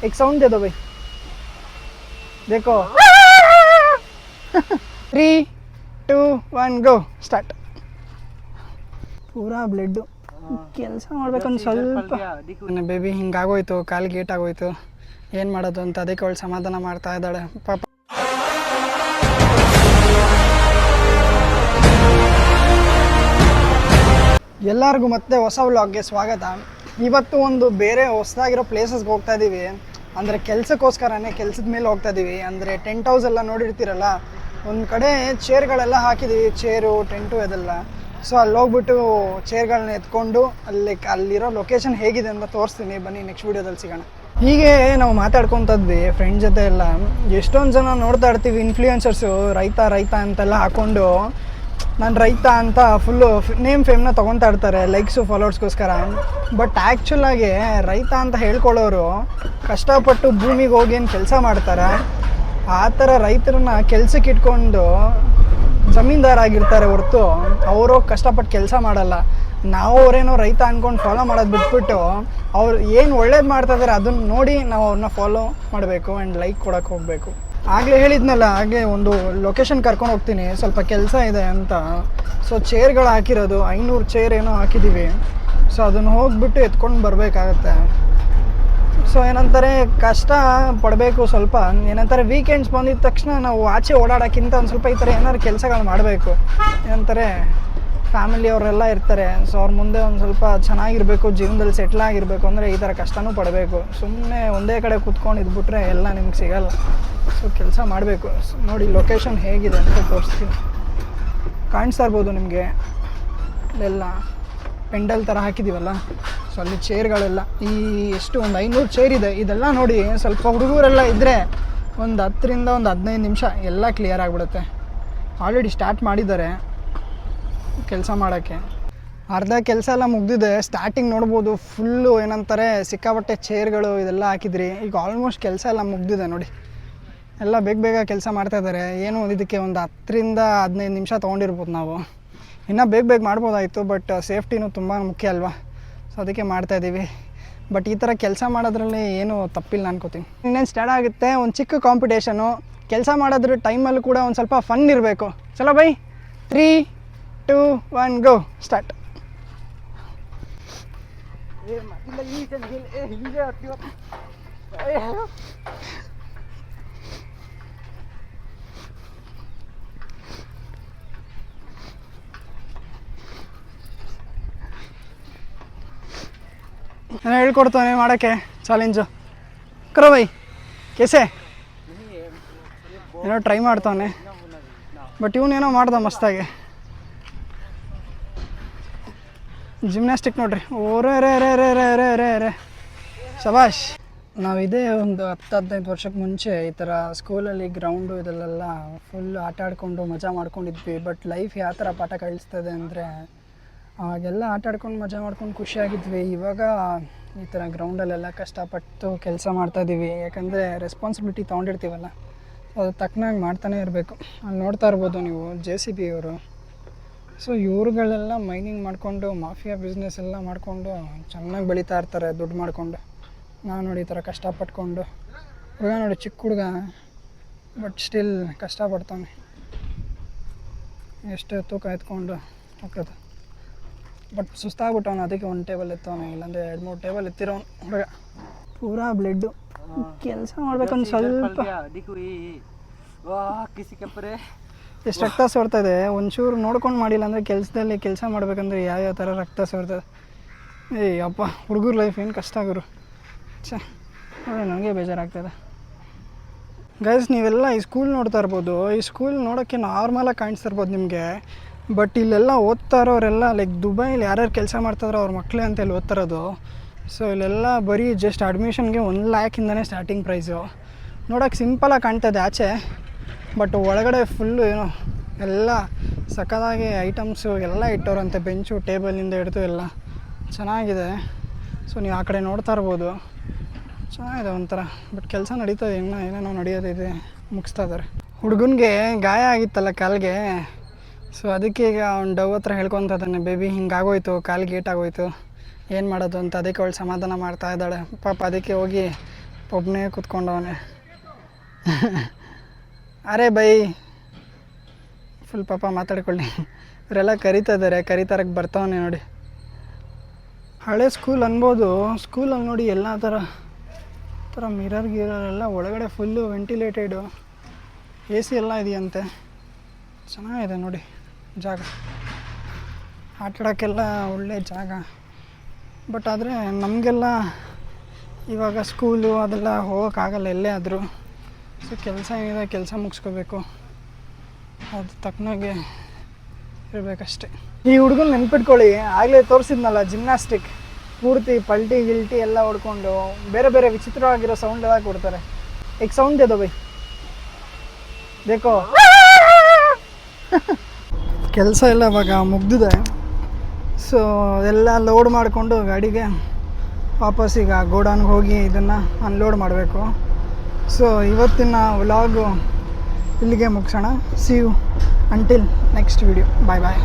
एक साउंड दे दो भाई, देखो 3, 2, 1 ಗೋ ಸ್ಟಾರ್ಟ್. ಪೂರಾ ಬ್ಲಡ್ಡು ಕೆಲಸ ಮಾಡ್ಬೇಕು ಒಂದು ಸ್ವಲ್ಪ. ಬೇಬಿ ಹಿಂಗಾಗೋಯ್ತು, ಕಾಲಿಗೆ ಏಟಾಗೋಯ್ತು, ಏನು ಮಾಡೋದು ಅಂತ ಅದಕ್ಕೆ ಅವಳು ಸಮಾಧಾನ ಮಾಡ್ತಾ ಇದ್ದಾಳೆ ಪಾಪ. ಎಲ್ಲರಿಗೂ ಮತ್ತೆ ಹೊಸ ವ್ಲಾಗ್ಗೆ ಸ್ವಾಗತ. ಇವತ್ತು ಒಂದು ಬೇರೆ ಹೊಸದಾಗಿರೋ ಪ್ಲೇಸಸ್ಗೆ ಹೋಗ್ತಾ ಇದ್ದೀವಿ. ಅಂದರೆ ಕೆಲಸಕ್ಕೋಸ್ಕರನೇ ಕೆಲಸದ ಮೇಲೆ ಹೋಗ್ತಾ ಇದ್ದೀವಿ. ಅಂದರೆ ಟೆಂಟ್ ಹೌಸ್ ಎಲ್ಲ ನೋಡಿರ್ತೀರಲ್ಲ, ಒಂದು ಕಡೆ ಚೇರ್ಗಳೆಲ್ಲ ಹಾಕಿದ್ದೀವಿ, ಚೇರು ಟೆಂಟು ಇದೆಲ್ಲ. ಸೊ ಅಲ್ಲಿ ಹೋಗ್ಬಿಟ್ಟು ಚೇರ್ಗಳನ್ನ ಎತ್ಕೊಂಡು ಅಲ್ಲಿರೋ ಲೊಕೇಶನ್ ಹೇಗಿದೆ ಅಂತ ತೋರಿಸ್ತೀನಿ, ಬನ್ನಿ ನೆಕ್ಸ್ಟ್ ವೀಡಿಯೋದಲ್ಲಿ ಸಿಗೋಣ. ಹೀಗೆ ನಾವು ಮಾತಾಡ್ಕೊತದ್ವಿ ಫ್ರೆಂಡ್ ಜೊತೆ ಎಲ್ಲ. ಎಷ್ಟೊಂದು ಜನ ನೋಡ್ತಾ ಇರ್ತೀವಿ ಇನ್ಫ್ಲೂಯೆನ್ಸರ್ಸು ರೈತ ಅಂತೆಲ್ಲ ಹಾಕ್ಕೊಂಡು ನಾನು ರೈತ ಅಂತ ಫುಲ್ಲು ಫೇಮ್ನ ತೊಗೊತಾ ಇರ್ತಾರೆ ಲೈಕ್ಸು ಫಾಲೋವರ್ಸ್ಗೋಸ್ಕರ. ಬಟ್ ಆ್ಯಕ್ಚುಲಾಗಿ ರೈತ ಅಂತ ಹೇಳ್ಕೊಳ್ಳೋರು ಕಷ್ಟಪಟ್ಟು ಭೂಮಿಗೆ ಹೋಗಿ ಏನು ಕೆಲಸ ಮಾಡ್ತಾರೆ. ಆ ಥರ ರೈತರನ್ನ ಕೆಲ್ಸಕ್ಕೆ ಇಟ್ಕೊಂಡು ಜಮೀನ್ದಾರ ಆಗಿರ್ತಾರೆ ಹೊರತು ಅವರು ಕಷ್ಟಪಟ್ಟು ಕೆಲಸ ಮಾಡಲ್ಲ. ನಾವು ಅವರೇನೋ ರೈತ ಅಂದ್ಕೊಂಡು ಫಾಲೋ ಮಾಡೋದು ಬಿಟ್ಬಿಟ್ಟು ಅವ್ರು ಏನು ಒಳ್ಳೇದು ಮಾಡ್ತಾಯಿದ್ದಾರೆ ಅದನ್ನು ನೋಡಿ ನಾವು ಅವ್ರನ್ನ ಫಾಲೋ ಮಾಡಬೇಕು ಆ್ಯಂಡ್ ಲೈಕ್ ಕೊಡೋಕ್ಕೆ ಹೋಗಬೇಕು. ಆಗಲೇ ಹೇಳಿದ್ನಲ್ಲ, ಹಾಗೆ ಒಂದು ಲೊಕೇಶನ್ ಕರ್ಕೊಂಡು ಹೋಗ್ತೀನಿ, ಸ್ವಲ್ಪ ಕೆಲಸ ಇದೆ ಅಂತ. ಸೊ ಚೇರ್ಗಳು ಹಾಕಿರೋದು 500 ಚೇರ್ ಏನೋ ಹಾಕಿದ್ದೀವಿ. ಸೊ ಅದನ್ನು ಹೋಗಿಬಿಟ್ಟು ಎತ್ಕೊಂಡು ಬರಬೇಕಾಗತ್ತೆ. ಸೊ ಏನಂತಾರೆ, ಕಷ್ಟ ಪಡಬೇಕು ಸ್ವಲ್ಪ. ಏನಂತಾರೆ, ವೀಕೆಂಡ್ಸ್ ಬಂದಿದ್ದ ತಕ್ಷಣ ನಾವು ಆಚೆ ಓಡಾಡೋಕ್ಕಿಂತ ಒಂದು ಸ್ವಲ್ಪ ಈ ಥರ ಏನಾದ್ರು ಕೆಲಸಗಳು ಮಾಡಬೇಕು. ಏನಂತಾರೆ, ಫ್ಯಾಮಿಲಿಯವರೆಲ್ಲ ಇರ್ತಾರೆ. ಸೊ ಅವ್ರ ಮುಂದೆ ಒಂದು ಸ್ವಲ್ಪ ಚೆನ್ನಾಗಿರಬೇಕು, ಜೀವನದಲ್ಲಿ ಸೆಟ್ಲ್ ಆಗಿರಬೇಕು ಅಂದರೆ ಈ ಥರ ಕಷ್ಟನೂ ಪಡಬೇಕು. ಸುಮ್ಮನೆ ಒಂದೇ ಕಡೆ ಕೂತ್ಕೊಂಡು ಇದ್ಬಿಟ್ರೆ ಎಲ್ಲ ನಿಮ್ಗೆ ಸಿಗಲ್ಲ. ಸೊ ಕೆಲಸ ಮಾಡಬೇಕು. ನೋಡಿ ಲೊಕೇಶನ್ ಹೇಗಿದೆ ಅಂತ ತೋರಿಸ್ತೀನಿ. ಕಾಣಿಸ್ತಾ ಇರ್ಬೋದು ನಿಮಗೆ, ಎಲ್ಲ ಪೆಂಡಲ್ ಥರ ಹಾಕಿದ್ದೀವಲ್ಲ. ಸೊ ಅಲ್ಲಿ ಚೇರ್ಗಳೆಲ್ಲ ಎಷ್ಟು ಒಂದು 500 ಚೇರ್ ಇದೆ. ಇದೆಲ್ಲ ನೋಡಿ, ಸ್ವಲ್ಪ ಹುಡುಗರೆಲ್ಲ ಇದ್ದರೆ ಒಂದು 10ರಿಂದ 15 ನಿಮಿಷ ಎಲ್ಲ ಕ್ಲಿಯರ್ ಆಗಿಬಿಡುತ್ತೆ. ಆಲ್ರೆಡಿ ಸ್ಟಾರ್ಟ್ ಮಾಡಿದ್ದಾರೆ ಕೆಲಸ ಮಾಡೋಕ್ಕೆ. ಅರ್ಧ ಕೆಲಸ ಎಲ್ಲ ಮುಗ್ದಿದೆ. ಸ್ಟಾರ್ಟಿಂಗ್ ನೋಡ್ಬೋದು, ಫುಲ್ಲು ಏನಂತಾರೆ ಸಿಕ್ಕಾಪಟ್ಟೆ ಚೇರ್ಗಳು ಇದೆಲ್ಲ ಹಾಕಿದ್ರಿ. ಈಗ ಆಲ್ಮೋಸ್ಟ್ ಕೆಲಸ ಎಲ್ಲ ಮುಗ್ದಿದೆ ನೋಡಿ. ಎಲ್ಲ ಬೇಗ ಕೆಲಸ ಮಾಡ್ತಾಯಿದ್ದಾರೆ. ಏನು ಇದಕ್ಕೆ ಒಂದು 10ರಿಂದ 15 ನಿಮಿಷ ತೊಗೊಂಡಿರ್ಬೋದು. ನಾವು ಇನ್ನೂ ಬೇಗ ಮಾಡ್ಬೋದಾಯಿತು, ಬಟ್ ಸೇಫ್ಟಿನೂ ತುಂಬ ಮುಖ್ಯ ಅಲ್ವಾ. ಸೊ ಅದಕ್ಕೆ ಮಾಡ್ತಾಯಿದ್ದೀವಿ. ಬಟ್ ಈ ಥರ ಕೆಲಸ ಮಾಡೋದ್ರಲ್ಲಿ ಏನೂ ತಪ್ಪಿಲ್ಲ ಅನ್ಕೋತೀನಿ. ಇನ್ನೇನು ಸ್ಟಾರ್ಟ್ ಆಗುತ್ತೆ ಒಂದು ಚಿಕ್ಕ ಕಾಂಪಿಟೇಷನು. ಕೆಲಸ ಮಾಡೋದ್ರ ಟೈಮಲ್ಲೂ ಕೂಡ ಒಂದು ಸ್ವಲ್ಪ ಫನ್ ಇರಬೇಕು. ಚಲೋ ಬೈ, 3, 2, 1 ಗೋ ಸ್ಟಾರ್ಟ್. ನಾನು ಹೇಳ್ಕೊಡ್ತಾನೆ ಮಾಡೋಕ್ಕೆ ಚಾಲೆಂಜು. ಕರೋ ಬೈ ಕೆಸೆ ಏನೋ ಟ್ರೈ ಮಾಡ್ತಾನೆ. ಬಟ್ ಇವನೇನೋ ಮಾಡ್ದ ಮಸ್ತಾಗಿ. ಜಿಮ್ನಾಸ್ಟಿಕ್ ನೋಡ್ರಿ. ಓರೇ ರೇ ರೇ ರೇ ರೇ ರೇ ರೇ ರೇ ಶಬಾಷ್. ನಾವಿದೇ ಒಂದು 10-15 ವರ್ಷಕ್ಕೆ ಮುಂಚೆ ಈ ಥರ ಸ್ಕೂಲಲ್ಲಿ ಗ್ರೌಂಡು ಇದೆಲ್ಲ ಫುಲ್ ಆಟ ಆಡ್ಕೊಂಡು ಮಜಾ ಮಾಡ್ಕೊಂಡಿದ್ವಿ. ಬಟ್ ಲೈಫ್ ಯಾವ ಥರ ಪಾಠ ಕಳಿಸ್ತದೆ ಅಂದರೆ, ಆಗೆಲ್ಲ ಆಟ ಆಡ್ಕೊಂಡು ಮಜಾ ಮಾಡ್ಕೊಂಡು ಖುಷಿಯಾಗಿದ್ವಿ. ಇವಾಗ ಈ ಥರ ಗ್ರೌಂಡಲ್ಲೆಲ್ಲ ಕಷ್ಟಪಟ್ಟು ಕೆಲಸ ಮಾಡ್ತಾಯಿದ್ದೀವಿ. ಯಾಕಂದರೆ ರೆಸ್ಪಾನ್ಸಿಬಿಲಿಟಿ ತೊಗೊಂಡಿರ್ತೀವಲ್ಲ, ಅದು ತಕ್ಕನಾಗಿ ಮಾಡ್ತಾನೆ ಇರಬೇಕು. ಅಲ್ಲಿ ನೋಡ್ತಾ ಇರ್ಬೋದು ನೀವು JCB ಅವರು. ಸೊ ಇವ್ರುಗಳೆಲ್ಲ ಮೈನಿಂಗ್ ಮಾಡಿಕೊಂಡು ಮಾಫಿಯಾ ಬಿಸ್ನೆಸ್ ಎಲ್ಲ ಮಾಡಿಕೊಂಡು ಚೆನ್ನಾಗಿ ಬೆಳೀತಾ ಇರ್ತಾರೆ ದುಡ್ಡು ಮಾಡಿಕೊಂಡು. ನಾವು ನೋಡಿ ಈ ಥರ ಕಷ್ಟಪಟ್ಕೊಂಡು, ಹುಡುಗ ನೋಡಿ ಚಿಕ್ಕ ಹುಡುಗ, ಬಟ್ ಸ್ಟಿಲ್ ಕಷ್ಟಪಡ್ತಾನೆ. ಎಷ್ಟು ತೂಕ ಎತ್ಕೊಂಡು ಹೋಗ್ತದೆ. ಬಟ್ ಸುಸ್ತಾಗ್ಬಿಟ್ಟವನು, ಅದಕ್ಕೆ ಒಂದು ಟೇಬಲ್ ಎತ್ತವನು, ಇಲ್ಲಾಂದರೆ 2-3 ಟೇಬಲ್ ಎತ್ತಿರೋನು ಹುಡುಗ. ಪೂರಾ ಬ್ಲಡ್ಡು ಕೆಲಸ ಮಾಡ್ಬೇಕಂದು ಸ್ವಲ್ಪ. ಎಷ್ಟು ರಕ್ತ ಸೋರ್ತದೆ. ಒಂಚೂರು ನೋಡ್ಕೊಂಡು ಮಾಡಿಲ್ಲ ಅಂದರೆ ಕೆಲಸದಲ್ಲಿ ಕೆಲಸ ಮಾಡ್ಬೇಕಂದ್ರೆ ಯಾವ್ಯಾವ ಥರ ರಕ್ತ ಸೋರ್ತದೆ. ಅಪ್ಪ ಹುಡುಗರ ಲೈಫ್ ಏನು ಕಷ್ಟ ಆಗೋರು. ನೋಡಿ ನನಗೆ ಬೇಜಾರಾಗ್ತದೆ. ಗೈಸ್, ನೀವೆಲ್ಲ ಈ ಸ್ಕೂಲ್ ನೋಡ್ತಾ ಇರ್ಬೋದು. ಈ ಸ್ಕೂಲ್ ನೋಡೋಕ್ಕೆ ನಾರ್ಮಲಾಗಿ ಕಾಣಿಸ್ತಿರ್ಬೋದು ನಿಮಗೆ. ಬಟ್ ಇಲ್ಲೆಲ್ಲ ಓದ್ತಾ ಇರೋರೆಲ್ಲ ಲೈಕ್ ದುಬೈಲಿ ಯಾರ್ಯಾರು ಕೆಲಸ ಮಾಡ್ತಾರೋ ಅವ್ರ ಮಕ್ಕಳೇ ಅಂತ ಇಲ್ಲಿ ಓದ್ತಿರೋದು. ಸೊ ಇಲ್ಲೆಲ್ಲ ಬರೀ ಜಸ್ಟ್ ಅಡ್ಮಿಷನ್ಗೆ 1 ಲ್ಯಾಕಿಂದನೇ ಸ್ಟಾರ್ಟಿಂಗ್ ಪ್ರೈಸು. ನೋಡೋಕ್ಕೆ ಸಿಂಪಲಾಗಿ ಕಾಣ್ತದೆ ಆಚೆ, ಬಟ್ ಒಳಗಡೆ ಫುಲ್ಲು ಏನೋ ಎಲ್ಲ ಸಖತ್ತಾಗಿ ಐಟಮ್ಸು ಎಲ್ಲ ಇಟ್ಟವ್ರಂತೆ. ಬೆಂಚು ಟೇಬಲಿಂದ ಹಿಡಿದು ಎಲ್ಲ ಚೆನ್ನಾಗಿದೆ. ಸೊ ನೀವು ಆ ಕಡೆ ನೋಡ್ತಾ ಇರ್ಬೋದು, ಚೆನ್ನಾಗಿದೆ ಒಂಥರ. ಬಟ್ ಕೆಲಸ ನಡೀತದೆ, ಇನ್ನೂ ಏನೇನೋ ನಡೆಯೋದಿದೆ, ಮುಗಿಸ್ತಾ ಇದ್ದಾರೆ. ಹುಡುಗನಿಗೆ ಗಾಯ ಆಗಿತ್ತಲ್ಲ ಕಾಲಿಗೆ. ಸೊ ಅದಕ್ಕೆ ಈಗ ಅವ್ನು ಡವ್ ಹತ್ರ ಹೇಳ್ಕೊತ ಇದ್ದಾನೆ, ಬೇಬಿ ಹಿಂಗಾಗೋಯ್ತು, ಕಾಲಿಗೆ ಏಟಾಗೋಯ್ತು, ಏನು ಮಾಡೋದು ಅಂತ. ಅದಕ್ಕೆ ಅವಳು ಸಮಾಧಾನ ಮಾಡ್ತಾ ಇದ್ದಾಳೆ ಪಾಪ. ಅದಕ್ಕೆ ಹೋಗಿ ಒಬ್ಬನೇ ಕೂತ್ಕೊಂಡವನೇ. ಅರೆ ಬೈ ಫುಲ್ ಪಾಪ ಮಾತಾಡ್ಕೊಳ್ಳಿ. ಇವರೆಲ್ಲ ಕರಿತಾರಕ್ಕೆ ಬರ್ತಾವನೆ ನೋಡಿ. ಹಳೆ ಸ್ಕೂಲ್ ಅನ್ಬೋದು. ಸ್ಕೂಲಲ್ಲಿ ನೋಡಿ ಎಲ್ಲ ಥರ ಮಿರರ್ ಎಲ್ಲ ಒಳಗಡೆ ಫುಲ್ಲು ವೆಂಟಿಲೇಟೆಡು, ಎ ಸಿ ಎಲ್ಲ ಇದೆಯಂತೆ. ಚೆನ್ನಾಗಿದೆ ನೋಡಿ ಜಾಗ, ಆಟಾಡೋಕ್ಕೆಲ್ಲ ಒಳ್ಳೆ ಜಾಗ. ಬಟ್ ಆದರೆ ನಮಗೆಲ್ಲ ಇವಾಗ ಸ್ಕೂಲು ಅದೆಲ್ಲ ಹೋಗೋಕ್ಕಾಗಲ್ಲ ಎಲ್ಲೇ ಆದರೂ. ಸೊ ಕೆಲಸ ಏನಿದೆ ಕೆಲಸ ಮುಗಿಸ್ಕೋಬೇಕು, ಅದು ತಕ್ಕನಾಗೆ ಇರಬೇಕಷ್ಟೆ. ಈ ಹುಡುಗನ ನೆನ್ಪಿಟ್ಕೊಳ್ಳಿ, ಆಗಲೇ ತೋರಿಸಿದ್ನಲ್ಲ ಜಿಮ್ನಾಸ್ಟಿಕ್, ಪೂರ್ತಿ ಪಲ್ಟಿ ಗಿಲ್ಟಿ ಎಲ್ಲ ಹೊಡ್ಕೊಂಡು ಬೇರೆ ಬೇರೆ ವಿಚಿತ್ರವಾಗಿರೋ ಸೌಂಡ್ ಎಲ್ಲ ಕೊಡ್ತಾರೆ. ಈಗ ಸೌಂಡ್ ಇದೆ ಬೈ ಬೇಕೋ. ಕೆಲಸ ಎಲ್ಲ ಇವಾಗ ಮುಗ್ದಿದೆ. ಸೊ ಎಲ್ಲ ಲೋಡ್ ಮಾಡಿಕೊಂಡು ಗಾಡಿಗೆ ವಾಪಸ್ ಈಗ ಗೋಡೌನ್ಗೆ ಹೋಗಿ ಇದನ್ನು ಅನ್ಲೋಡ್ ಮಾಡಬೇಕು. ಸೊ ಇವತ್ತಿನ ವ್ಲಾಗು ಇಲ್ಲಿಗೆ ಮುಗಿಸೋಣ. See you until next video. Bye bye.